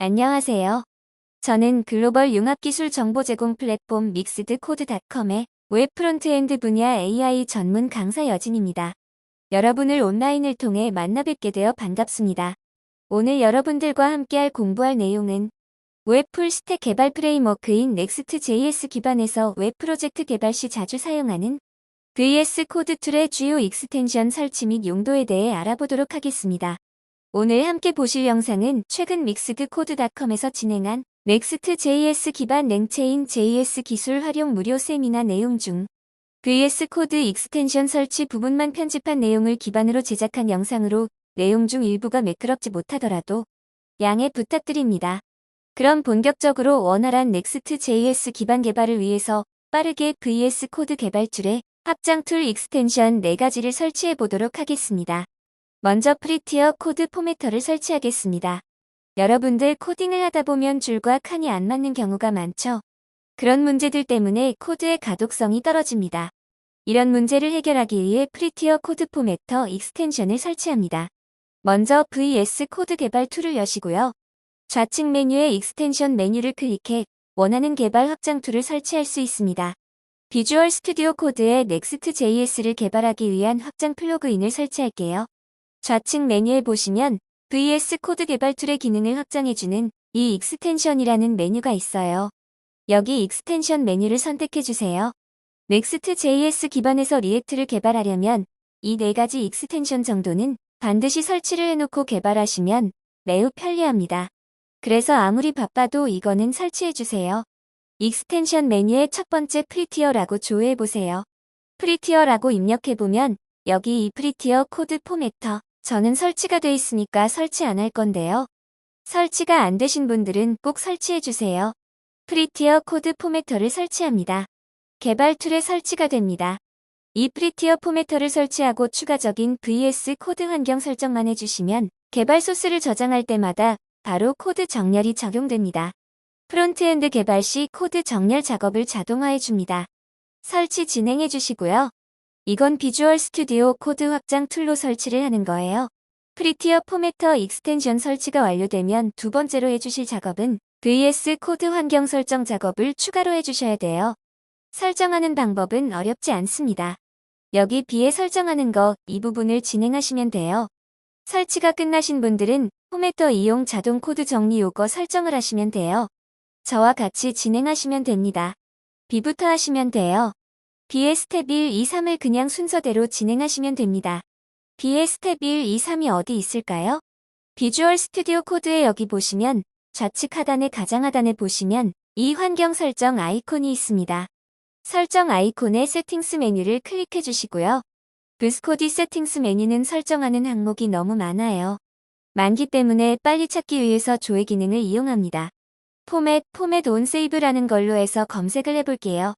안녕하세요. 저는 글로벌 융합기술 정보 제공 플랫폼 믹스드코드닷컴의 웹 프론트엔드 분야 AI 전문 강사 여진입니다. 여러분을 온라인을 통해 만나 뵙게 되어 반갑습니다. 오늘 여러분들과 함께할 공부할 내용은 웹 풀스택 개발 프레임워크인 넥스트.js 기반에서 웹 프로젝트 개발 시 자주 사용하는 VS 코드 툴의 주요 익스텐션 설치 및 용도에 대해 알아보도록 하겠습니다. 오늘 함께 보실 영상은 최근 믹스드코드닷컴에서 진행한 넥스트.js 기반 랭체인 JS 기술 활용 무료 세미나 내용 중 VS 코드 익스텐션 설치 부분만 편집한 내용을 기반으로 제작한 영상으로 내용 중 일부가 매끄럽지 못하더라도 양해 부탁드립니다. 그럼 본격적으로 원활한 넥스트.js 기반 개발을 위해서 빠르게 VS 코드 개발 툴의 확장 툴 익스텐션 4가지를 설치해 보도록 하겠습니다. 먼저 프리티어 코드 포매터를 설치하겠습니다. 여러분들 코딩을 하다 보면 줄과 칸이 안 맞는 경우가 많죠. 그런 문제들 때문에 코드의 가독성이 떨어집니다. 이런 문제를 해결하기 위해 프리티어 코드 포매터 익스텐션을 설치합니다. 먼저 VS 코드 개발 툴을 여시고요. 좌측 메뉴의 익스텐션 메뉴를 클릭해 원하는 개발 확장 툴을 설치할 수 있습니다. 비주얼 스튜디오 코드에 넥스트.js를 개발하기 위한 확장 플러그인을 설치할게요. 좌측 메뉴에 보시면 VS 코드 개발 툴의 기능을 확장해주는 이 익스텐션이라는 메뉴가 있어요. 여기 익스텐션 메뉴를 선택해주세요. 넥스트.js 기반에서 리액트를 개발하려면 이 4가지 익스텐션 정도는 반드시 설치를 해놓고 개발하시면 매우 편리합니다. 그래서 아무리 바빠도 이거는 설치해주세요. 익스텐션 메뉴의 첫 번째 프리티어라고 조회해보세요. 프리티어라고 입력해보면 여기 이 프리티어 코드 포매터 저는 설치가 돼 있으니까 설치 안 할 건데요. 설치가 안 되신 분들은 꼭 설치해주세요. 프리티어 코드 포매터를 설치합니다. 개발 툴에 설치가 됩니다. 이 프리티어 포매터를 설치하고 추가적인 VS 코드 환경 설정만 해주시면 개발 소스를 저장할 때마다 바로 코드 정렬이 적용됩니다. 프론트엔드 개발 시 코드 정렬 작업을 자동화해줍니다. 설치 진행해주시고요. 이건 비주얼 스튜디오 코드 확장 툴로 설치를 하는 거예요. 프리티어 포매터 익스텐션 설치가 완료되면 두 번째로 해주실 작업은 VS 코드 환경 설정 작업을 추가로 해주셔야 돼요. 설정하는 방법은 어렵지 않습니다. 여기 B에 설정하는 거 이 부분을 진행하시면 돼요. 설치가 끝나신 분들은 포매터 이용 자동 코드 정리 요거 설정을 하시면 돼요. 저와 같이 진행하시면 됩니다. B부터 하시면 돼요. B의 스텝 1, 2, 3을 그냥 순서대로 진행하시면 됩니다. B의 스텝 1, 2, 3이 어디 있을까요? 비주얼 스튜디오 코드에 여기 보시면 좌측 하단의 가장 하단에 보시면 이 환경 설정 아이콘이 있습니다. 설정 아이콘의 세팅스 메뉴를 클릭해 주시고요. 브스코디 세팅스 메뉴는 설정하는 항목이 너무 많기 때문에 빨리 찾기 위해서 조회 기능을 이용합니다. 포맷 온 세이브라는 걸로 해서 검색을 해볼게요.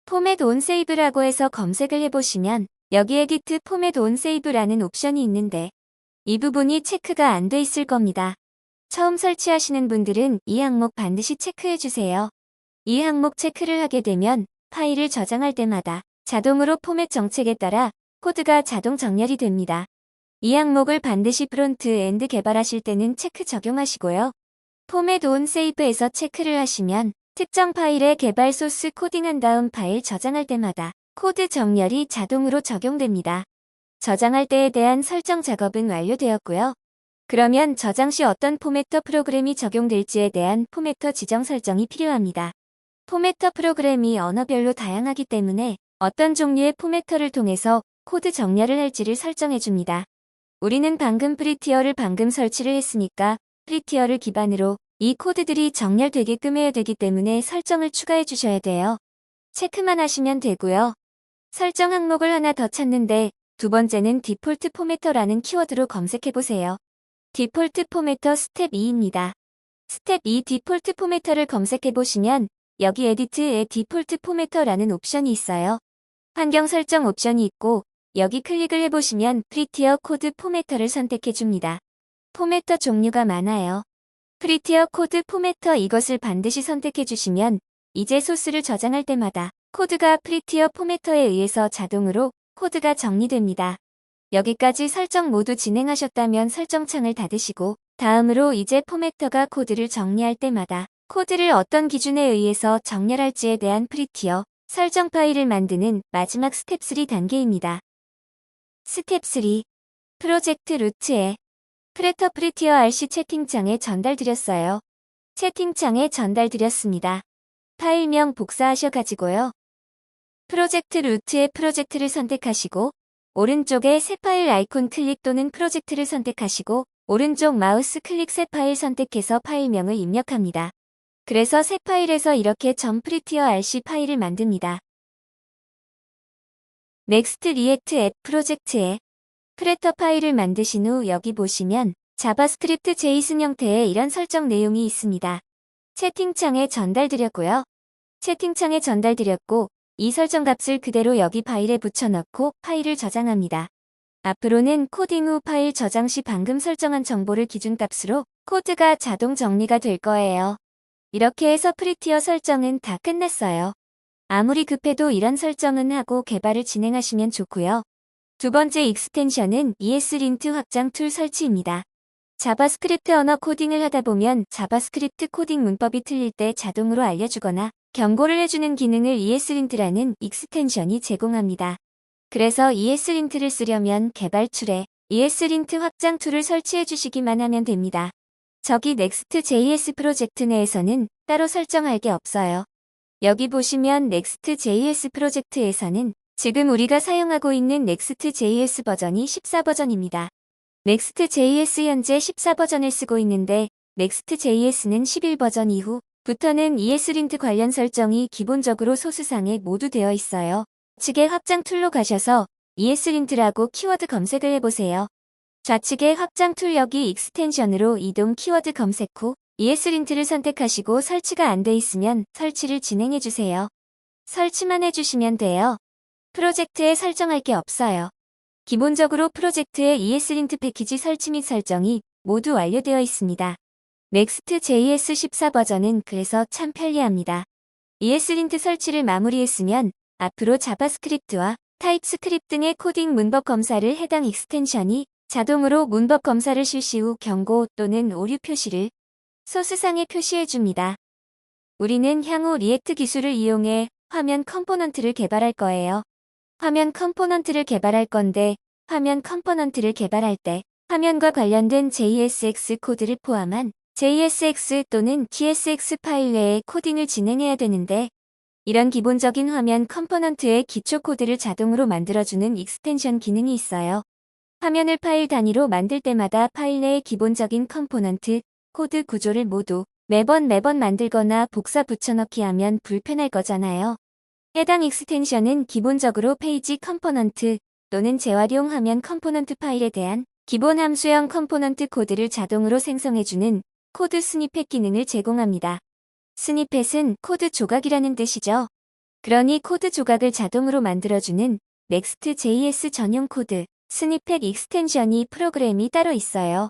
포맷 온 세이브라고 해서 검색을 해보시면 여기 에디트 포맷 온 세이브라는 옵션이 있는데 이 부분이 체크가 안 돼 있을 겁니다. 처음 설치하시는 분들은 이 항목 반드시 체크해주세요. 이 항목 체크를 하게 되면 파일을 저장할 때마다 자동으로 포맷 정책에 따라 코드가 자동 정렬이 됩니다. 이 항목을 반드시 프론트 엔드 개발하실 때는 체크 적용하시고요. 포맷 온 세이브에서 체크를 하시면 특정 파일의 개발 소스 코딩한 다음 파일 저장할 때마다 코드 정렬이 자동으로 적용됩니다. 저장할 때에 대한 설정 작업은 완료되었고요. 그러면 저장 시 어떤 포매터 프로그램이 적용될지에 대한 포매터 지정 설정이 필요합니다. 포매터 프로그램이 언어별로 다양하기 때문에 어떤 종류의 포매터를 통해서 코드 정렬을 할지를 설정해줍니다. 우리는 방금 프리티어를 설치를 했으니까 프리티어를 기반으로 이 코드들이 정렬되게끔 해야 되기 때문에 설정을 추가해 주셔야 돼요. 체크만 하시면 되고요. 설정 항목을 하나 더 찾는데 두 번째는 디폴트 포매터라는 키워드로 검색해보세요. 디폴트 포매터 스텝 2입니다. 스텝 2 디폴트 포매터를 검색해보시면 여기 에디트에 디폴트 포매터라는 옵션이 있어요. 환경 설정 옵션이 있고 여기 클릭을 해보시면 프리티어 코드 포매터를 선택해줍니다. 포매터 종류가 많아요. 프리티어 코드 포매터 이것을 반드시 선택해주시면 이제 소스를 저장할 때마다 코드가 프리티어 포매터에 의해서 자동으로 코드가 정리됩니다. 여기까지 설정 모두 진행하셨다면 설정창을 닫으시고 다음으로 이제 포매터가 코드를 정리할 때마다 코드를 어떤 기준에 의해서 정렬할지에 대한 프리티어 설정 파일을 만드는 마지막 스텝 3 단계입니다. 스텝 3. 프로젝트 루트에 프레터 프리티어 RC 채팅창에 전달드렸어요. 채팅창에 전달드렸습니다. 파일명 복사하셔가지고요. 프로젝트 루트에 프로젝트를 선택하시고 오른쪽에 새 파일 아이콘 클릭 또는 프로젝트를 선택하시고 오른쪽 마우스 클릭 새 파일 선택해서 파일명을 입력합니다. 그래서 새 파일에서 이렇게 프리티어 RC 파일을 만듭니다. 넥스트 리액트 앱 프로젝트에 프레터 파일을 만드신 후 여기 보시면 자바스크립트 제이슨 형태의 이런 설정 내용이 있습니다. 채팅창에 전달드렸고요. 채팅창에 전달드렸고 이 설정 값을 그대로 여기 파일에 붙여넣고 파일을 저장합니다. 앞으로는 코딩 후 파일 저장 시 방금 설정한 정보를 기준값으로 코드가 자동 정리가 될 거예요. 이렇게 해서 프리티어 설정은 다 끝났어요. 아무리 급해도 이런 설정은 하고 개발을 진행하시면 좋고요. 두 번째 익스텐션은 ESLint 확장 툴 설치입니다. 자바스크립트 언어 코딩을 하다 보면 자바스크립트 코딩 문법이 틀릴 때 자동으로 알려주거나 경고를 해주는 기능을 ESLint라는 익스텐션이 제공합니다. 그래서 ESLint를 쓰려면 개발툴에 ESLint 확장 툴을 설치해 주시기만 하면 됩니다. 저기 Next.js 프로젝트 내에서는 따로 설정할 게 없어요. 여기 보시면 Next.js 프로젝트에서는 지금 우리가 사용하고 있는 Next.js 버전이 14버전입니다. Next.js 현재 14버전을 쓰고 있는데 Next.js는 11버전 이후부터는 ESLint 관련 설정이 기본적으로 소스상에 모두 되어 있어요. 측의 확장 툴로 가셔서 ESLint라고 키워드 검색을 해보세요. 좌측의 확장 툴 여기 익스텐션으로 이동 키워드 검색 후 ESLint를 선택하시고 설치가 안 돼 있으면 설치를 진행해주세요. 설치만 해주시면 돼요. 프로젝트에 설정할 게 없어요. 기본적으로 프로젝트의 ESLint 패키지 설치 및 설정이 모두 완료되어 있습니다. Next.js 14버전은 그래서 참 편리합니다. ESLint 설치를 마무리했으면 앞으로 자바스크립트와 타입스크립트 등의 코딩 문법 검사를 해당 익스텐션이 자동으로 문법 검사를 실시 후 경고 또는 오류 표시를 소스상에 표시해줍니다. 우리는 향후 리액트 기술을 이용해 화면 컴포넌트를 개발할 거예요. 화면 컴포넌트를 개발할 건데 화면 컴포넌트를 개발할 때 화면과 관련된 JSX 코드를 포함한 JSX 또는 TSX 파일 내에 코딩을 진행해야 되는데 이런 기본적인 화면 컴포넌트의 기초 코드를 자동으로 만들어주는 익스텐션 기능이 있어요. 화면을 파일 단위로 만들 때마다 파일 내의 기본적인 컴포넌트, 코드 구조를 모두 매번 만들거나 복사 붙여넣기 하면 불편할 거잖아요. 해당 익스텐션은 기본적으로 페이지 컴포넌트 또는 재활용 화면 컴포넌트 파일에 대한 기본 함수형 컴포넌트 코드를 자동으로 생성해주는 코드 스니펫 기능을 제공합니다. 스니펫은 코드 조각이라는 뜻이죠. 그러니 코드 조각을 자동으로 만들어주는 Next.js 전용 코드 스니펫 익스텐션이 프로그램이 따로 있어요.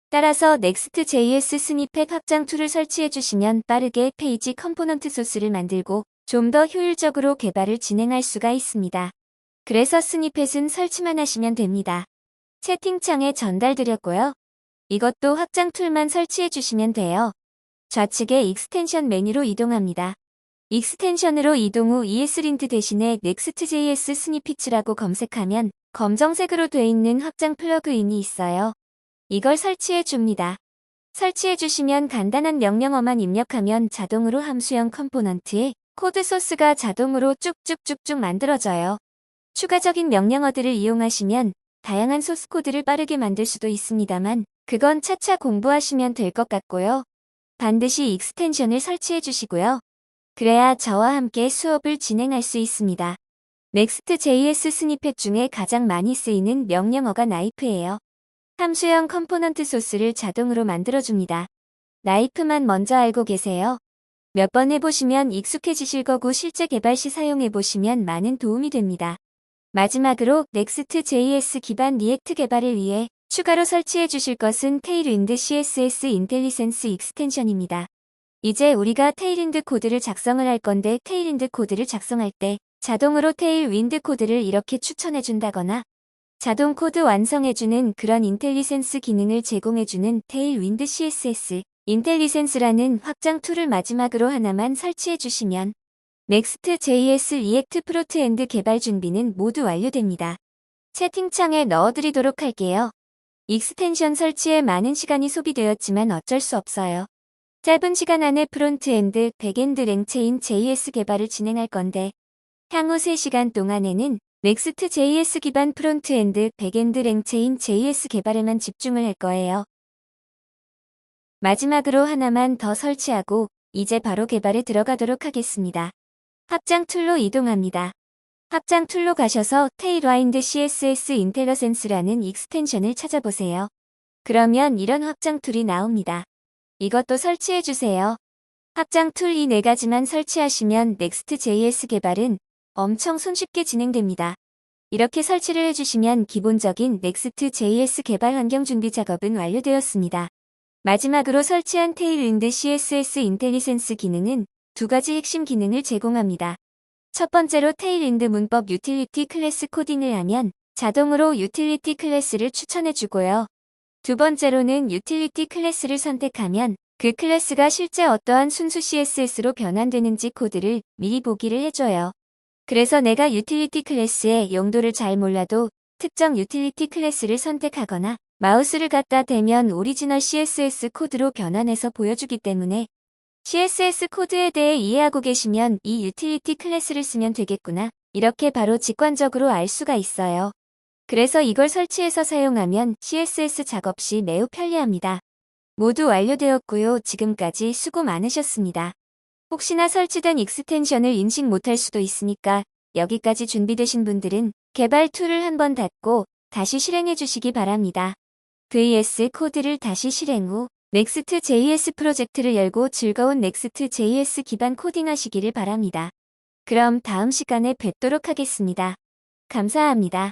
따라서 Next.js 스니펫 확장 툴을 설치해 주시면 빠르게 페이지 컴포넌트 소스를 만들고 좀 더 효율적으로 개발을 진행할 수가 있습니다. 그래서 스니펫은 설치만 하시면 됩니다. 채팅창에 전달드렸고요. 이것도 확장 툴만 설치해 주시면 돼요. 좌측에 익스텐션 메뉴로 이동합니다. 익스텐션으로 이동 후 ESLint 대신에 Next.js 스니피츠라고 검색하면 검정색으로 돼 있는 확장 플러그인이 있어요. 이걸 설치해 줍니다. 설치해 주시면 간단한 명령어만 입력하면 자동으로 함수형 컴포넌트에 코드 소스가 자동으로 쭉쭉쭉쭉 만들어져요. 추가적인 명령어들을 이용하시면 다양한 소스 코드를 빠르게 만들 수도 있습니다만 그건 차차 공부하시면 될 것 같고요. 반드시 익스텐션을 설치해 주시고요. 그래야 저와 함께 수업을 진행할 수 있습니다. Next.js 스니펫 중에 가장 많이 쓰이는 명령어가 나이프예요. 함수형 컴포넌트 소스를 자동으로 만들어줍니다. 나이프만 먼저 알고 계세요. 몇 번 해보시면 익숙해지실 거고 실제 개발 시 사용해보시면 많은 도움이 됩니다. 마지막으로 Next.js 기반 리액트 개발을 위해 추가로 설치해 주실 것은 테일윈드 CSS 인텔리센스 익스텐션입니다. 이제 우리가 테일윈드 코드를 작성을 할 건데 테일윈드 코드를 작성할 때 자동으로 테일윈드 코드를 이렇게 추천해 준다거나 자동 코드 완성해주는 그런 인텔리센스 기능을 제공해주는 테일윈드 CSS 인텔리센스라는 확장 툴을 마지막으로 하나만 설치해주시면 Next.js 리액트 프론트엔드 개발 준비는 모두 완료됩니다. 채팅창에 넣어드리도록 할게요. 익스텐션 설치에 많은 시간이 소비되었지만 어쩔 수 없어요. 짧은 시간 안에 프론트엔드, 백엔드 랭체인 JS 개발을 진행할 건데 향후 3시간 동안에는 Next.js 기반 프론트엔드, 백엔드 랭체인 JS 개발에만 집중을 할 거예요. 마지막으로 하나만 더 설치하고 이제 바로 개발에 들어가도록 하겠습니다. 확장 툴로 이동합니다. 확장 툴로 가셔서 테일와인드 CSS 인텔러센스라는 익스텐션을 찾아보세요. 그러면 이런 확장 툴이 나옵니다. 이것도 설치해주세요. 확장 툴 이 4가지만 설치하시면 Next.js 개발은 엄청 손쉽게 진행됩니다. 이렇게 설치를 해주시면 기본적인 Next.js 개발 환경 준비 작업은 완료되었습니다. 마지막으로 설치한 테일윈드 CSS 인텔리센스 기능은 2가지 핵심 기능을 제공합니다. 첫 번째로 테일윈드 문법 유틸리티 클래스 코딩을 하면 자동으로 유틸리티 클래스를 추천해주고요. 두 번째로는 유틸리티 클래스를 선택하면 그 클래스가 실제 어떠한 순수 CSS로 변환되는지 코드를 미리 보기를 해줘요. 그래서 내가 유틸리티 클래스의 용도를 잘 몰라도 특정 유틸리티 클래스를 선택하거나 마우스를 갖다 대면 오리지널 CSS 코드로 변환해서 보여주기 때문에 CSS 코드에 대해 이해하고 계시면 이 유틸리티 클래스를 쓰면 되겠구나. 이렇게 바로 직관적으로 알 수가 있어요. 그래서 이걸 설치해서 사용하면 CSS 작업 시 매우 편리합니다. 모두 완료되었고요. 지금까지 수고 많으셨습니다. 혹시나 설치된 익스텐션을 인식 못할 수도 있으니까 여기까지 준비되신 분들은 개발 툴을 한번 닫고 다시 실행해 주시기 바랍니다. VS 코드를 다시 실행 후 Next.js 프로젝트를 열고 즐거운 Next.js 기반 코딩하시기를 바랍니다. 그럼 다음 시간에 뵙도록 하겠습니다. 감사합니다.